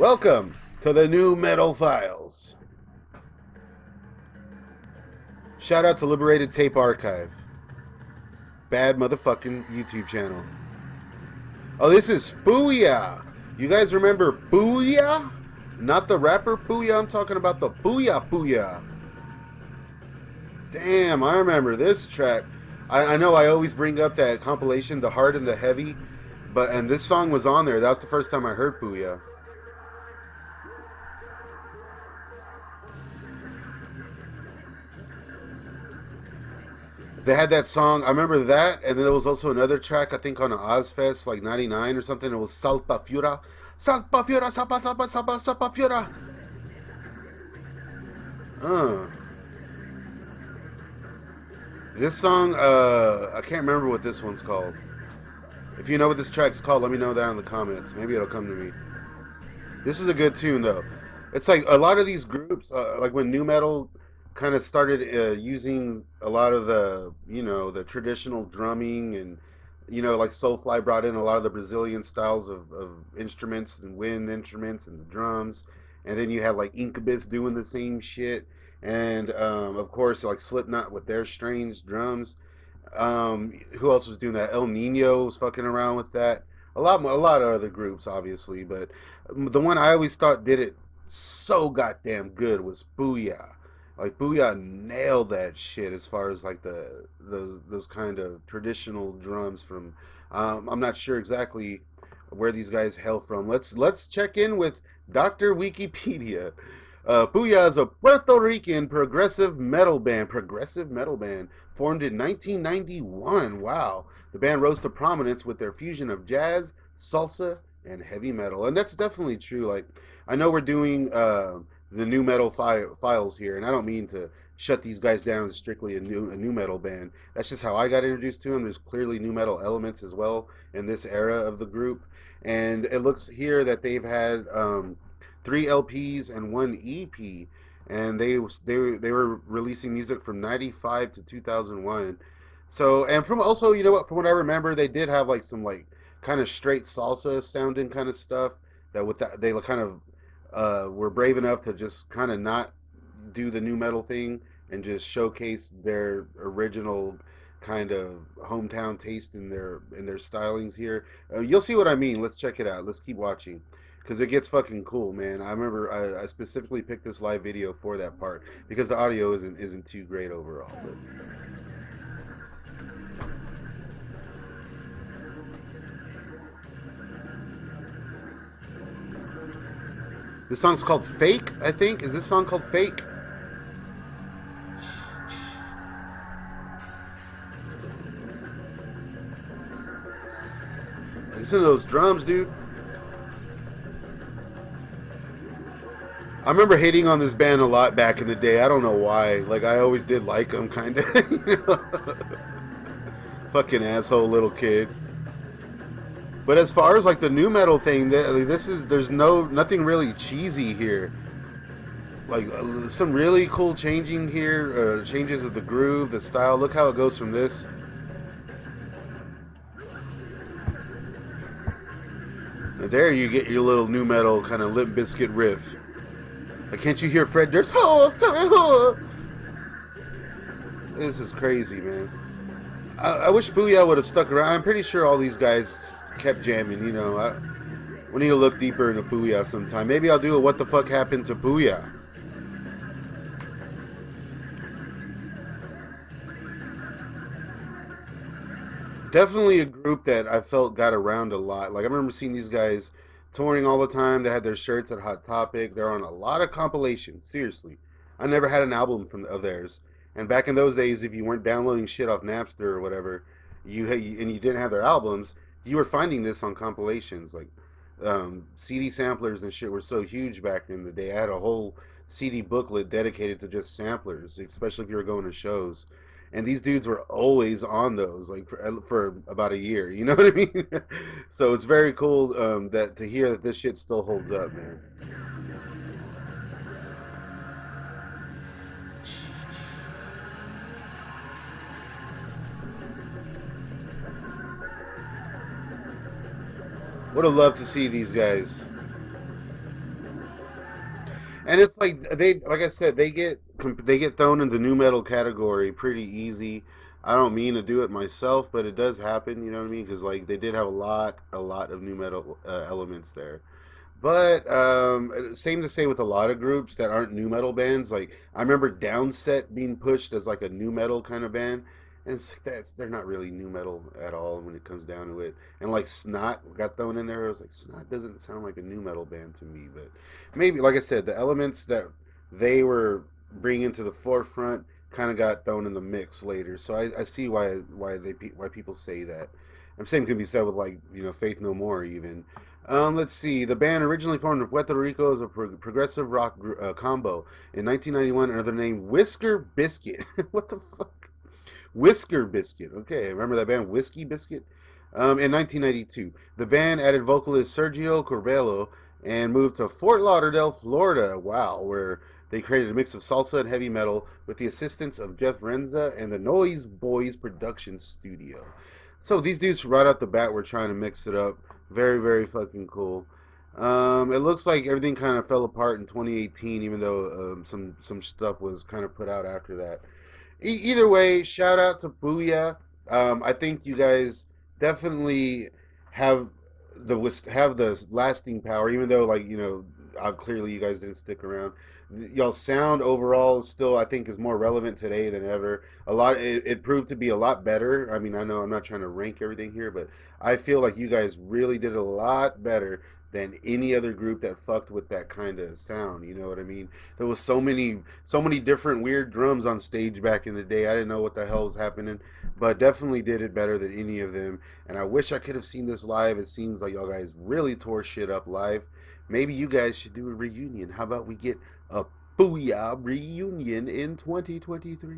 Welcome to the New Metal Files. Shout out to Liberated Tape Archive. Bad motherfucking YouTube channel. Oh, this is Puya. You guys remember Puya? Not the rapper Puya, I'm talking about the Puya Puya. Damn, I remember this track. I know I always bring up that compilation, The Hard and the Heavy, and this song was on there. That was the first time I heard Puya. They had that song. I remember that, and then there was also another track I think on Ozfest like '99 or something. It was Salpa Fiura, Salpa Fiura, Salpa Salpa Salpa Salpa Fiura. Uh, this song, I can't remember what this one's called. If you know what this track's called, let me know down in the comments. Maybe it'll come to me. This is a good tune though. It's like a lot of these groups, like when new metal kind of started using a lot of the traditional drumming and like Soulfly brought in a lot of the Brazilian styles of instruments and wind instruments and the drums, and then you had like Incubus doing the same shit, and of course like Slipknot with their strange drums. Who else was doing that? El Nino was fucking around with that. A lot of other groups, obviously, but the one I always thought did it so goddamn good was Booyah. Like Booyah nailed that shit as far as like those kind of traditional drums from. I'm not sure exactly where these guys hail from. Let's check in with Dr. Wikipedia. Puya is a Puerto Rican progressive metal band. Progressive metal band formed in 1991. Wow, the band rose to prominence with their fusion of jazz, salsa, and heavy metal, and that's definitely true. Like, I know we're doing the new metal files here, and I don't mean to shut these guys down as strictly a new metal band. That's just how I got introduced to them. There's clearly new metal elements as well in this era of the group, and it looks here that they've had 3 LPs and 1 EP, and they were releasing music from '95 to 2001. So, and from also, you know what, from what I remember, they did have like some like kind of straight salsa sounding kind of stuff that with that they kind of were brave enough to just kind of not do the new metal thing and just showcase their original kind of hometown taste in their stylings here. You'll see what I mean. Let's check it out. Let's keep watching because it gets fucking cool, man. I remember I specifically picked this live video for that part because the audio isn't too great overall. But this song's called Fake, I think. Is this song called Fake? Listen to those drums, dude. I remember hating on this band a lot back in the day. I don't know why. Like, I always did like them, kind of. Fucking asshole little kid. But as far as like the new metal thing, there's nothing really cheesy here. Like some really cool changing here, changes of the groove, the style. Look how it goes from this. And there you get your little new metal kind of Limp Bizkit riff. Like, can't you hear Fred Durst? This is crazy, man. I wish Booyah would have stuck around. I'm pretty sure all these guys kept jamming, we need to look deeper into Puya sometime. Maybe I'll do a What the Fuck Happened to Puya. Definitely a group that I felt got around a lot. Like, I remember seeing these guys touring all the time. They had their shirts at Hot Topic. They're on a lot of compilations. Seriously, I never had an album of theirs. And back in those days, if you weren't downloading shit off Napster or whatever, and you didn't have their albums, you were finding this on compilations. Like, CD samplers and shit were so huge back in the day. I had a whole CD booklet dedicated to just samplers, especially if you were going to shows. And these dudes were always on those, like for about a year. You know what I mean? So it's very cool that to hear that this shit still holds up, man. Would have loved to see these guys. And it's like like I said, they get thrown in the new metal category pretty easy. I don't mean to do it myself, but it does happen. You know what I mean? Because like they did have a lot of new metal elements there. But same to say with a lot of groups that aren't new metal bands. Like I remember Downset being pushed as like a new metal kind of band, and it's like that's they're not really new metal at all when it comes down to it. And like Snot got thrown in there. I was like, Snot doesn't sound like a new metal band to me, but maybe like I said, the elements that they were bringing to the forefront kind of got thrown in the mix later. So I see why people say that. And same can be said with like Faith No More even. Let's see. The band originally formed in Puerto Rico as a progressive rock combo. In 1991, under the name Whisker Biscuit. What the fuck? Whisker Biscuit. Okay, remember that band Whiskey Biscuit? In 1992, the band added vocalist Sergio Corbello and moved to Fort Lauderdale, Florida. Wow, where they created a mix of salsa and heavy metal with the assistance of Jeff Renza and the Noise Boys production studio. So these dudes right out the bat were trying to mix it up. Very, very fucking cool. It looks like everything kind of fell apart in 2018, even though some stuff was kind of put out after that. Either way, shout out to Puya. I think you guys definitely have have the lasting power, even though like clearly you guys didn't stick around. Y'all sound overall still I think is more relevant today than ever. It proved to be a lot better. I mean, I know I'm not trying to rank everything here, but I feel like you guys really did a lot better than any other group that fucked with that kind of sound. You know what I mean? There was so many different weird drums on stage back in the day. I didn't know what the hell was happening, but definitely did it better than any of them. And I wish I could have seen this live. It seems like y'all guys really tore shit up live. Maybe you guys should do a reunion. How about we get a Booyah reunion in 2023?